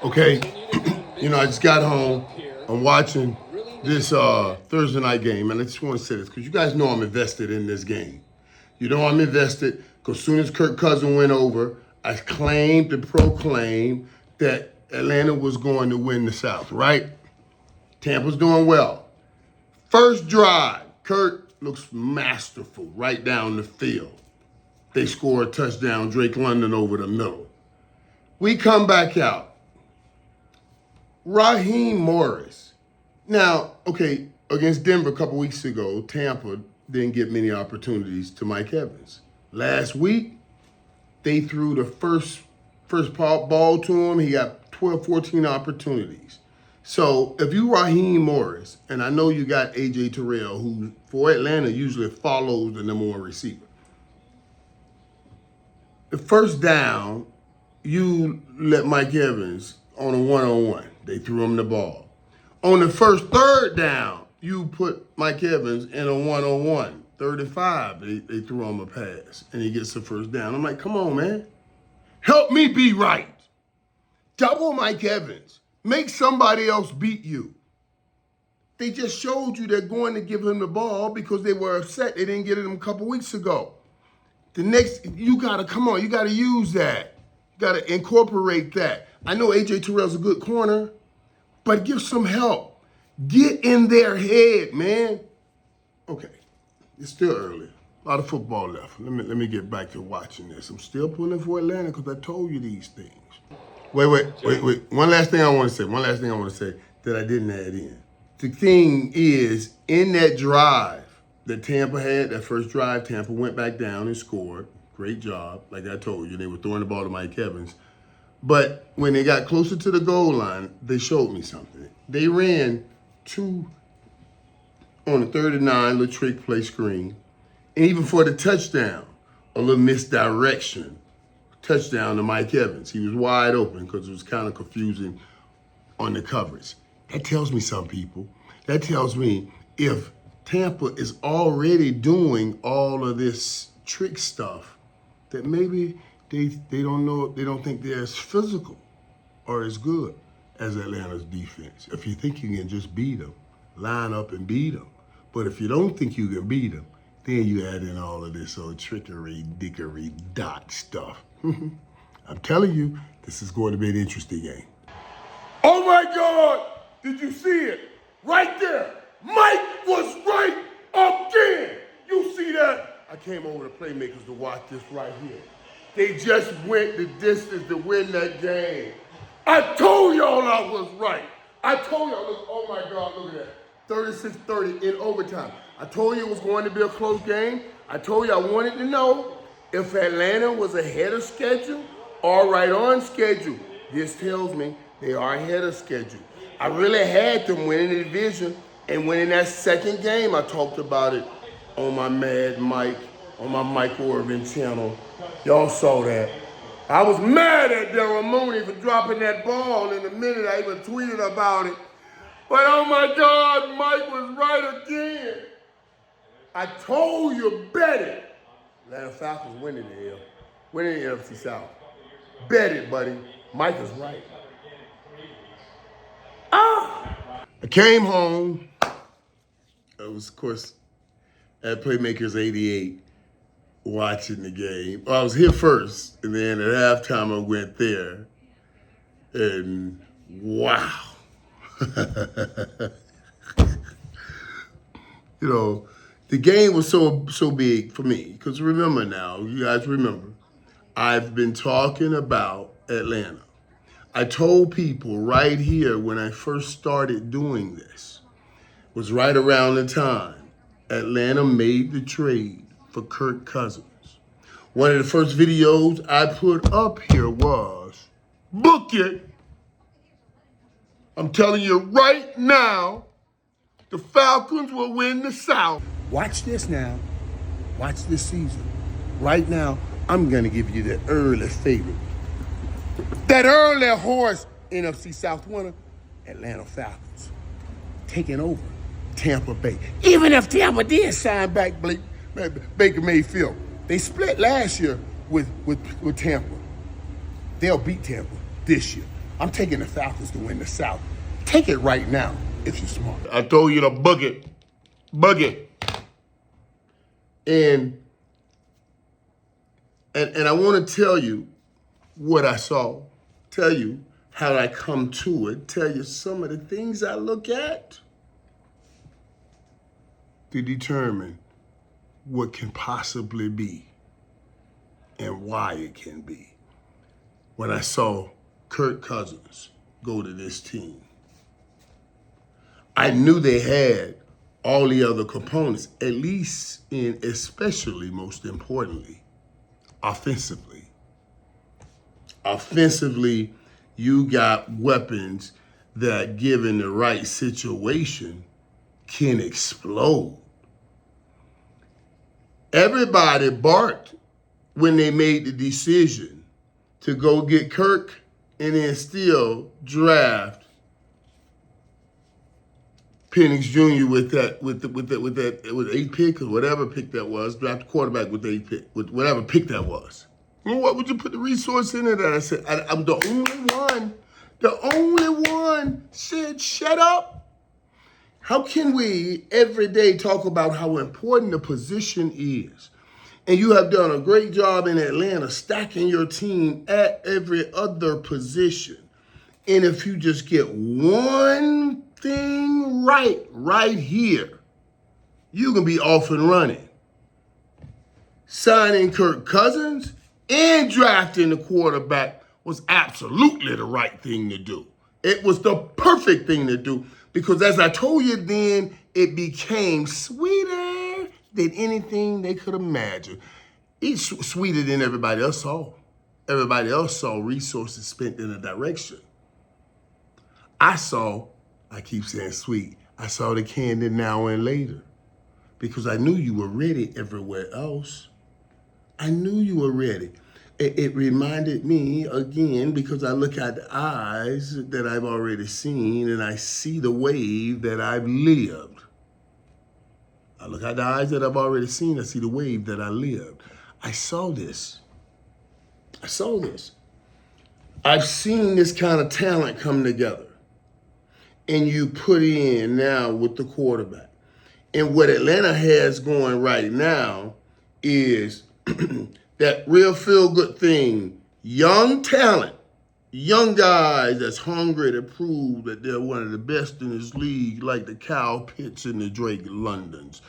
Okay, I just got home. I'm watching this Thursday night game, and I just want to say this because you guys know I'm invested in this game. You know I'm invested because as soon as Kirk Cousins went over, I claimed and proclaimed that Atlanta was going to win the South, right? Tampa's doing well. First drive, Kirk looks masterful right down the field. They score a touchdown, Drake London over the middle. We come back out. Raheem Morris. Now, okay, against Denver a couple weeks ago, Tampa didn't get many opportunities to Mike Evans. Last week, they threw the first ball to him. He got 12, 14 opportunities. So if you Raheem Morris, and I know you got A.J. Terrell, who for Atlanta usually follows the number one receiver. The first down, you let Mike Evans on a one-on-one. They threw him the ball. On the first third down, you put Mike Evans in a one-on-one. 35, they threw him a pass, and he gets the first down. I'm like, come on, man. Help me be right. Double Mike Evans. Make somebody else beat you. They just showed you they're going to give him the ball because they were upset they didn't get it a couple weeks ago. You got to use that. You got to incorporate that. I know A.J. Terrell's a good corner, but give some help. Get in their head, man. Okay, it's still early. A lot of football left. Let me get back to watching this. I'm still pulling for Atlanta because I told you these things. Wait. One last thing I want to say that I didn't add in. The thing is, in that drive that Tampa had, that first drive, Tampa went back down and scored. Great job. Like I told you, they were throwing the ball to Mike Evans. But when they got closer to the goal line, they showed me something. They ran two on the 3rd and 9, little trick play screen. And even for the touchdown, a little misdirection. Touchdown to Mike Evans. He was wide open because it was kind of confusing on the coverage. That tells me something, people. That tells me if Tampa is already doing all of this trick stuff, that maybe they don't think they're as physical or as good as Atlanta's defense. If you think you can just beat them, line up and beat them. But if you don't think you can beat them, then you add in all of this old trickery, dickery, dot stuff. I'm telling you, this is going to be an interesting game. Oh my God! Did you see it? Right there! Mike was right again! You see that? I came over to Playmakers to watch this right here. They just went the distance to win that game. I told y'all I was right. I told y'all, look, oh my God, look at that. 36-30 in overtime. I told you it was going to be a close game. I told you I wanted to know if Atlanta was ahead of schedule or right on schedule. This tells me they are ahead of schedule. I really had them winning the division and winning that second game. I talked about it on my Mad Mike, on my Mike Irvin channel. Y'all saw that. I was mad at Daryl Mooney for dropping that ball in the minute I even tweeted about it. But oh my God, Mike was right again. I told you, bet it. Atlanta Falcons winning the NFC South. Bet it, buddy. Mike is right. I came home. It was, of course, at Playmakers 88, watching the game. Well, I was here first, and then at halftime I went there, and wow. The game was so big for me, because remember now, you guys remember, I've been talking about Atlanta. I told people right here when I first started doing this, was right around the time Atlanta made the trade for Kirk Cousins. One of the first videos I put up here was, book it. I'm telling you right now, the Falcons will win the South. Watch this now. Watch this season. Right now, I'm going to give you the early favorite. That early horse, NFC South winner, Atlanta Falcons. Taking over Tampa Bay. Even if Tampa did sign back Baker Mayfield, they split last year with Tampa. They'll beat Tampa this year. I'm taking the Falcons to win the South. Take it right now if you're smart. I told you to book it. Book it. And I want to tell you what I saw, tell you how I come to it, tell you some of the things I look at to determine what can possibly be and why it can be. When I saw Kirk Cousins go to this team, I knew they had all the other components, at least in, especially, most importantly, offensively. Offensively, you got weapons that, given the right situation, can explode. Everybody barked when they made the decision to go get Kirk and then still draft Penix Jr. with the 8th pick or whatever pick that was, draft a quarterback with the 8th pick, with whatever pick that was. Well, what would you put the resource in it? I said, I'm the only one said, shut up. How can we every day talk about how important the position is? And you have done a great job in Atlanta stacking your team at every other position. And if you just get one thing right here, you can be off and running. Signing Kirk Cousins and drafting the quarterback was absolutely the right thing to do. It was the perfect thing to do because, as I told you then, it became sweeter than anything they could imagine. It's sweeter than everybody else saw. Everybody else saw resources spent in a direction. I keep saying sweet, I saw the candy now and later because I knew you were ready everywhere else. I knew you were ready. It reminded me, again, because I look at the eyes that I've already seen and I see the wave that I've lived. I look at the eyes that I've already seen, I see the wave that I lived. I saw this. I've seen this kind of talent come together. And you put in now with the quarterback. And what Atlanta has going right now is that real feel-good thing, young talent, young guys that's hungry to prove that they're one of the best in this league, like the Kyle Pitts and the Drake Londons.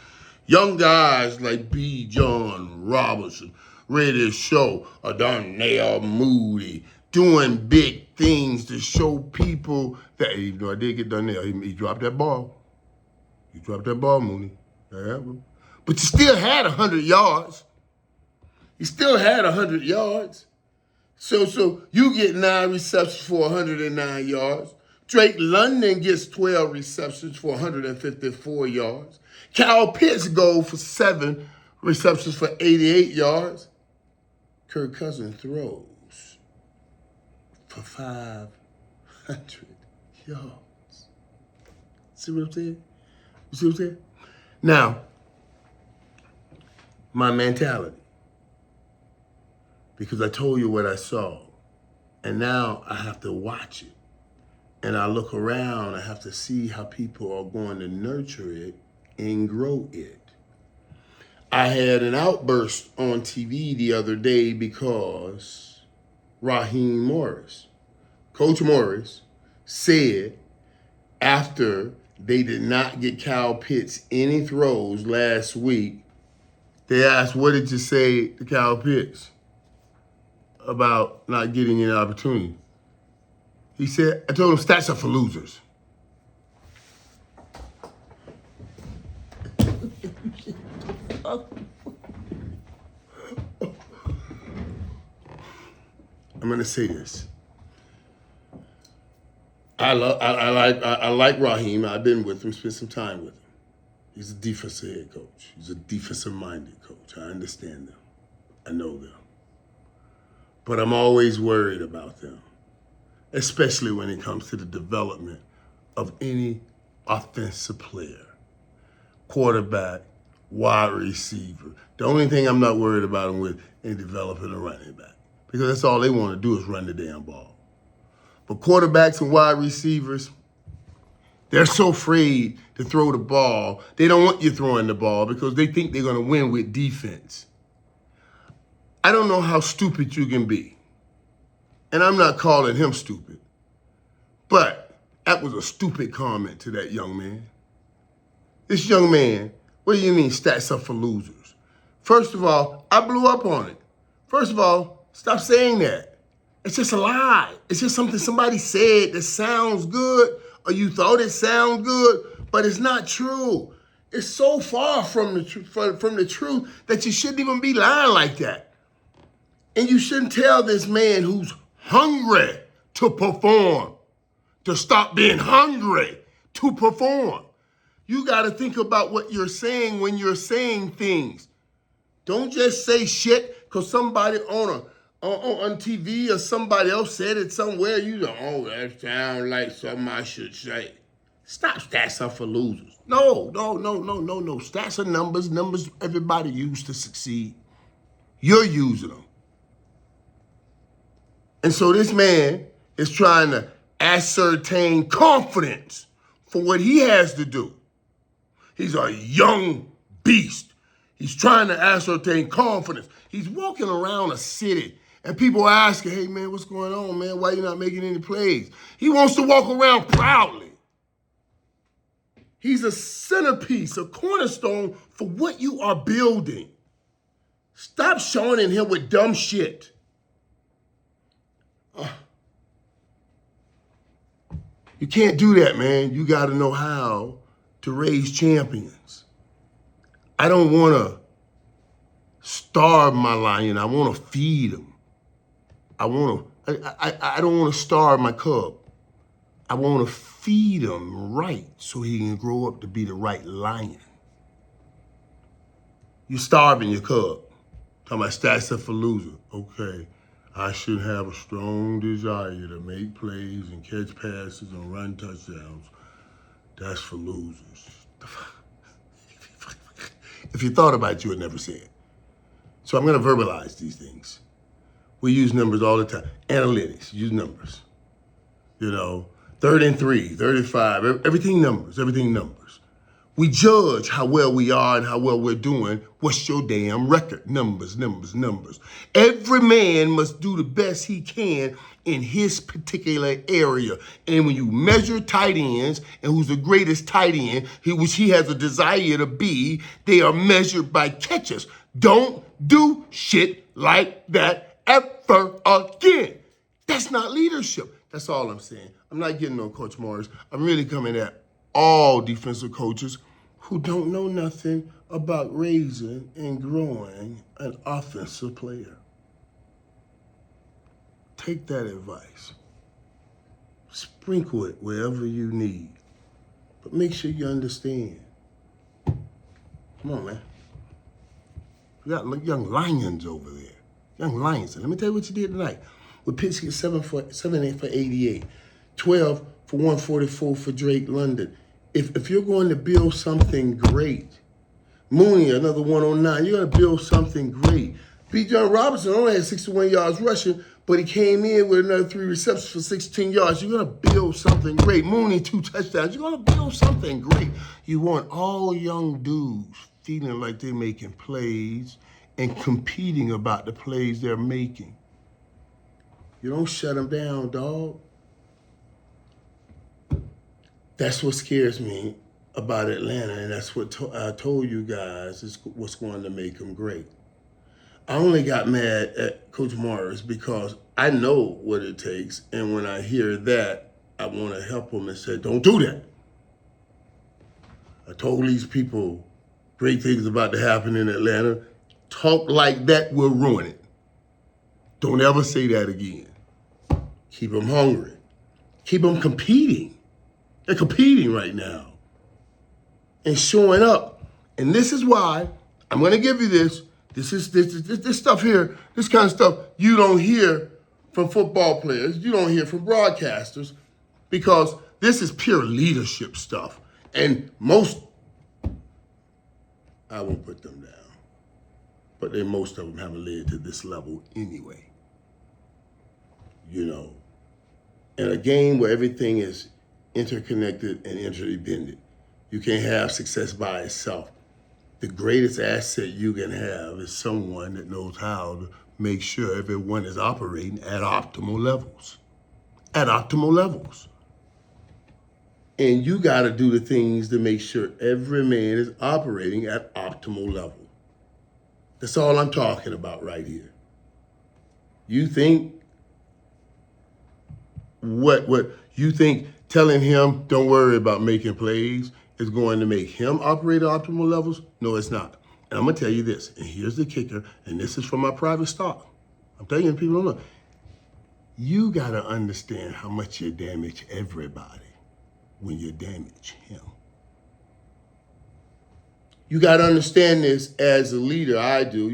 Young guys like B. John Robinson, ready to show a Darnell Mooney, doing big things to show people that, even though I did get Darnell, he dropped that ball. You dropped that ball, Mooney. Yeah, but you still had 100 yards. You still had 100 yards. So you get 9 receptions for 109 yards. Drake London gets 12 receptions for 154 yards. Kyle Pitts goes for 7 receptions for 88 yards. Kirk Cousins throws for 500 yards. See what I'm saying? You see what I'm saying? Now, my mentality. Because I told you what I saw. And now I have to watch it. And I look around, I have to see how people are going to nurture it and grow it. I had an outburst on TV the other day because Raheem Morris, Coach Morris, said after they did not get Kyle Pitts any throws last week, they asked, what did you say to Kyle Pitts about not getting an opportunity? He said, I told him stats are for losers. I'm gonna say this. I like Raheem. I've been with him, spent some time with him. He's a defensive head coach. He's a defensive-minded coach. I understand them. I know them. But I'm always worried about them, especially when it comes to the development of any offensive player, quarterback, wide receiver. The only thing I'm not worried about them with is developing a running back, because that's all they want to do is run the damn ball. But quarterbacks and wide receivers, they're so afraid to throw the ball. They don't want you throwing the ball because they think they're going to win with defense. I don't know how stupid you can be. And I'm not calling him stupid. But that was a stupid comment to that young man. This young man, what do you mean stats are for losers? First of all, I blew up on it. First of all, stop saying that. It's just a lie. It's just something somebody said that sounds good, or you thought it sounded good, but it's not true. It's so far from the truth that you shouldn't even be lying like that. And you shouldn't tell this man who's hungry to perform to stop being hungry to perform. You got to think about what you're saying when you're saying things. Don't just say shit because somebody on TV or somebody else said it somewhere. You go, oh, that sounds like something I should say. Stop. Stats are for losers. No. Stats are numbers. Numbers everybody used to succeed. You're using them. And so this man is trying to ascertain confidence for what he has to do. He's a young beast. He's trying to ascertain confidence. He's walking around a city and people are asking, hey man, what's going on, man? Why you not making any plays? He wants to walk around proudly. He's a centerpiece, a cornerstone for what you are building. Stop showing him with dumb shit. You can't do that, man. You got to know how to raise champions. I don't want to starve my lion. I want to feed him. I don't want to starve my cub. I want to feed him right so he can grow up to be the right lion. You're starving your cub. Talking about stats are for loser. Okay. I should have a strong desire to make plays and catch passes and run touchdowns. That's for losers. If you thought about it, you would never say it. So I'm going to verbalize these things. We use numbers all the time. Analytics, use numbers. 3rd and 3, 35, everything numbers. We judge how well we are and how well we're doing. What's your damn record? Numbers. Every man must do the best he can in his particular area. And when you measure tight ends and who's the greatest tight end, which he has a desire to be, they are measured by catches. Don't do shit like that ever again. That's not leadership. That's all I'm saying. I'm not getting on Coach Morris. I'm really coming at all defensive coaches who don't know nothing about raising and growing an offensive player. Take that advice. Sprinkle it wherever you need. But make sure you understand. Come on, man. We got young lions over there. Young lions. And let me tell you what you did tonight. With Pittsburgh 7 for 88, 12 for 144 for Drake London. If you're going to build something great, Mooney, another 109, you're going to build something great. Bijan Robinson only had 61 yards rushing, but he came in with another 3 receptions for 16 yards. You're going to build something great. Mooney, 2 touchdowns. You're going to build something great. You want all young dudes feeling like they're making plays and competing about the plays they're making. You don't shut them down, dog. That's what scares me about Atlanta, and that's what I told you guys is what's going to make them great. I only got mad at Coach Morris because I know what it takes, and when I hear that, I want to help him and say, don't do that. I told these people great things about to happen in Atlanta. Talk like that will ruin it. Don't ever say that again. Keep them hungry. Keep them competing. They're competing right now and showing up. And this is why I'm going to give you this. This stuff here, this kind of stuff you don't hear from football players. You don't hear from broadcasters because this is pure leadership stuff. And I won't put them down, but most of them haven't led to this level anyway. in a game where everything is interconnected and interdependent. You can't have success by itself. The greatest asset you can have is someone that knows how to make sure everyone is operating at optimal levels. At optimal levels. And you got to do the things to make sure every man is operating at optimal level. That's all I'm talking about right here. You think what you think telling him don't worry about making plays is going to make him operate at optimal levels? No, it's not. And I'm gonna tell you this, and here's the kicker, and this is from my private stock. I'm telling you, people don't know. You gotta understand how much you damage everybody when you damage him. You gotta understand this as a leader. I do.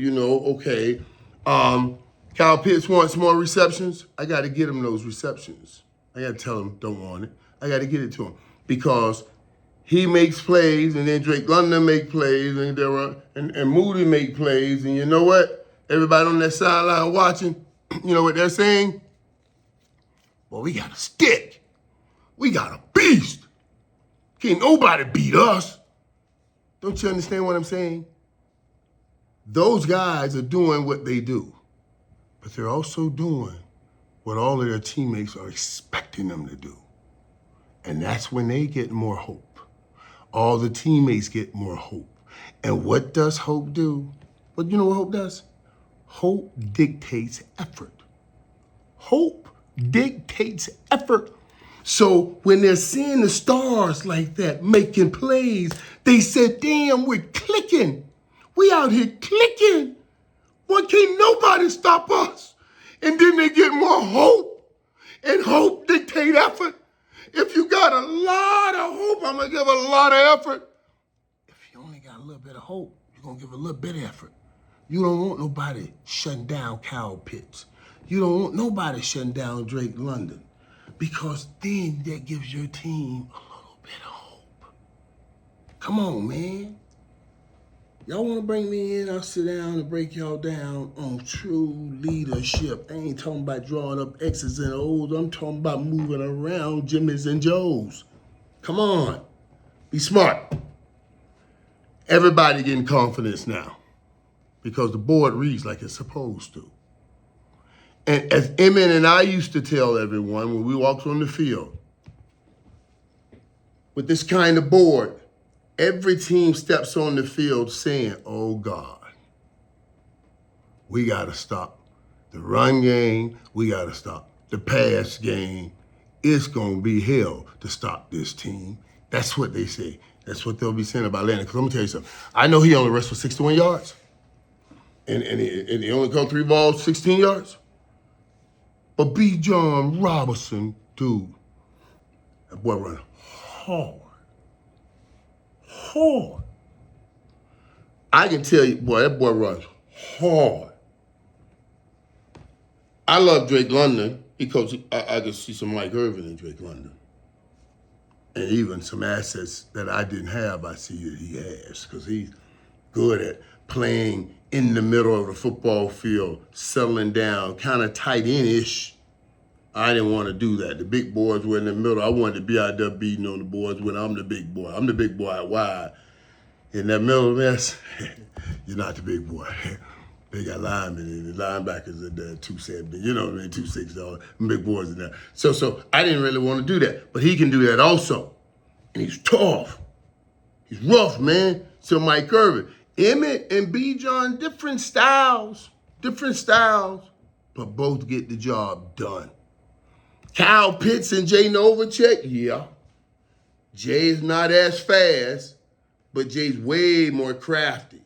Okay, Kyle Pitts wants more receptions. I gotta get him those receptions. I gotta tell him don't want it. I gotta get it to him because he makes plays, and then Drake London make plays, and Moody make plays, and you know what? Everybody on that sideline watching, you know what they're saying? Well, we got a stick. We got a beast. Can't nobody beat us. Don't you understand what I'm saying? Those guys are doing what they do, but they're also doing what all of their teammates are expecting them to do. And that's when they get more hope. All the teammates get more hope. And what does hope do? Well, you know what hope does? Hope dictates effort. Hope dictates effort. So when they're seeing the stars like that, making plays, they said, damn, we're clicking. We out here clicking. Why can't nobody stop us? And then they get more hope. And hope dictate effort. If you got a lot of hope, I'm going to give a lot of effort. If you only got a little bit of hope, you're going to give a little bit of effort. You don't want nobody shutting down Kyle Pitts. You don't want nobody shutting down Drake London because then that gives your team a little bit of hope. Come on, man. Y'all want to bring me in? I'll sit down and break y'all down on true leadership. I ain't talking about drawing up X's and O's. I'm talking about moving around Jimmys and Joes. Come on. Be smart. Everybody getting confidence now because the board reads like it's supposed to. And as Emmett and I used to tell everyone when we walked on the field, with this kind of board, every team steps on the field saying, oh God, we got to stop the run game. We got to stop the pass game. It's going to be hell to stop this team. That's what they say. That's what they'll be saying about Landon. Because let me tell you something. I know he only rushed for 61 yards. And he only caught 3 balls, 16 yards. But B. John Robinson, dude, that boy run hard. Hard. I can tell you, boy, that boy runs hard. I love Drake London because I can see some Mike Irvin in Drake London. And even some assets that I didn't have, I see that he has because he's good at playing in the middle of the football field, settling down, kind of tight end-ish. I didn't want to do that. The big boys were in the middle. I wanted to be out there beating on the boys when I'm the big boy. I'm the big boy out wide. In that middle mess, you're not the big boy. They got linemen and the linebackers in there, 270, you know what I mean, 260, all the big boys in there. So I didn't really want to do that. But he can do that also. And he's tough. He's rough, man. So Mike Irvin. Emmett and B. John, different styles, but both get the job done. Kyle Pitts and Jay Novacek, yeah. Jay is not as fast, but Jay's way more crafty.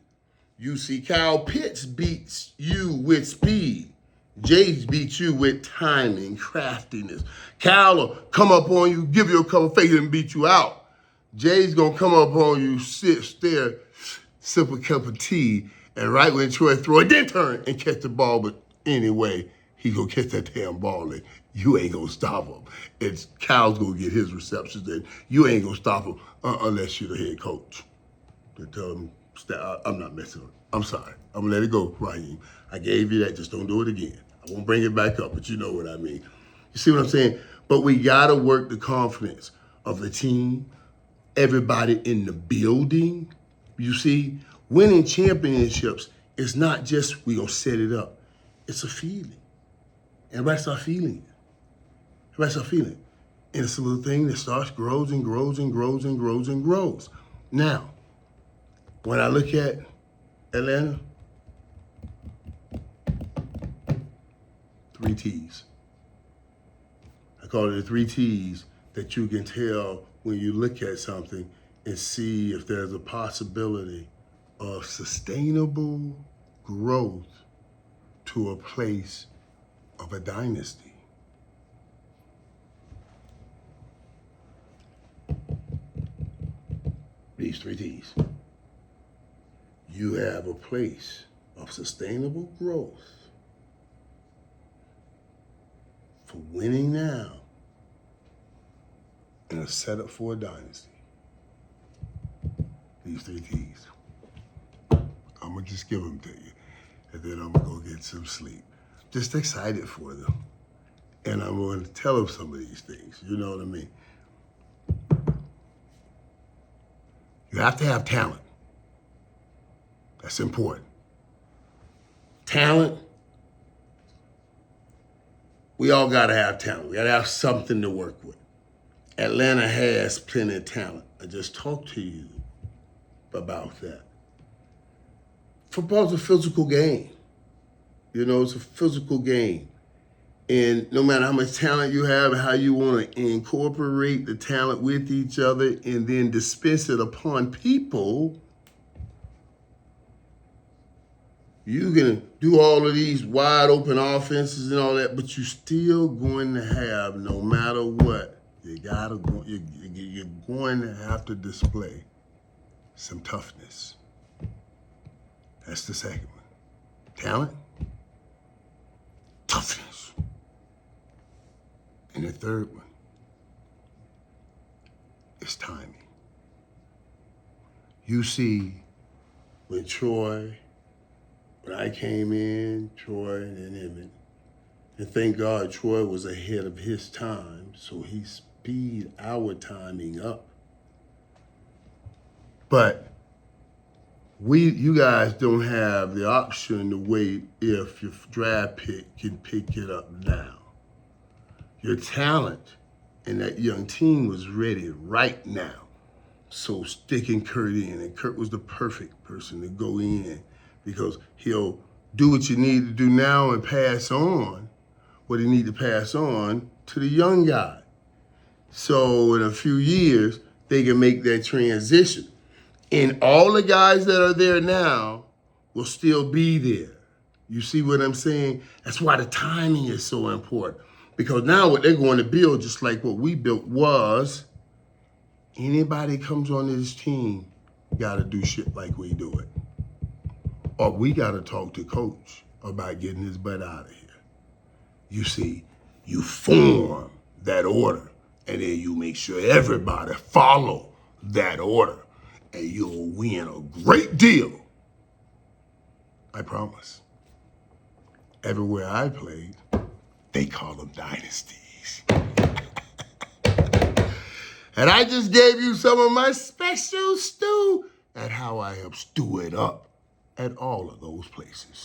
You see, Kyle Pitts beats you with speed. Jay beats you with timing, craftiness. Kyle will come up on you, give you a couple fakes and beat you out. Jay's gonna come up on you, sit, stare, sip a cup of tea, and right when Troy throw it, then turn and catch the ball. But anyway, he gonna catch that damn ball and you ain't gonna stop him. It's Kyle's gonna get his receptions and you ain't gonna stop him unless you're the head coach. To tell him, I'm not messing with him. I'm sorry. I'm gonna let it go, Raheem. I gave you that, just don't do it again. I won't bring it back up, but you know what I mean. You see what I'm saying? But we got to work the confidence of the team, everybody in the building. You see, winning championships is not just we going to set it up. It's a feeling. Everybody start feeling it. Everybody start feeling it. And it's a little thing that starts, grows and grows and grows and grows and grows. Now, when I look at Atlanta, 3 T's. I call it the 3 T's that you can tell when you look at something and see if there's a possibility of sustainable growth to a place of a dynasty. These 3 T's. You have a place of sustainable growth for winning now and a setup for a dynasty. These 3 T's. I'm going to just give them to you, and then I'm going to go get some sleep. Just excited for them. And I'm going to tell them some of these things. You know what I mean? You have to have talent. That's important. Talent. We all got to have talent. We got to have something to work with. Atlanta has plenty of talent. I just talked to you about that. Football's a physical game. You know, it's a physical game. And no matter how much talent you have and how you want to incorporate the talent with each other and then dispense it upon people, you can do all of these wide open offenses and all that, but you're still going to have, no matter what, you're going to have to display some toughness. That's the second one. Talent, toughness. And the third one is timing. You see, when I came in, Troy and then Emmett, and thank God Troy was ahead of his time, so he speed our timing up. But you guys don't have the option to wait if your draft pick can pick it up now. Your talent and that young team was ready right now. So sticking Kurt in, and Kurt was the perfect person to go in because he'll do what you need to do now and pass on what he need to pass on to the young guy. So in a few years, they can make that transition. And all the guys that are there now will still be there. You see what I'm saying? That's why the timing is so important. Because now what they're going to build, just like what we built, was anybody comes onto this team got to do shit like we do it. Or we got to talk to coach about getting his butt out of here. You see, you form that order, and then you make sure everybody follow that order, and you'll win a great deal. I promise. Everywhere I played, they call them dynasties. And I just gave you some of my special stew at how I help stew it up at all of those places.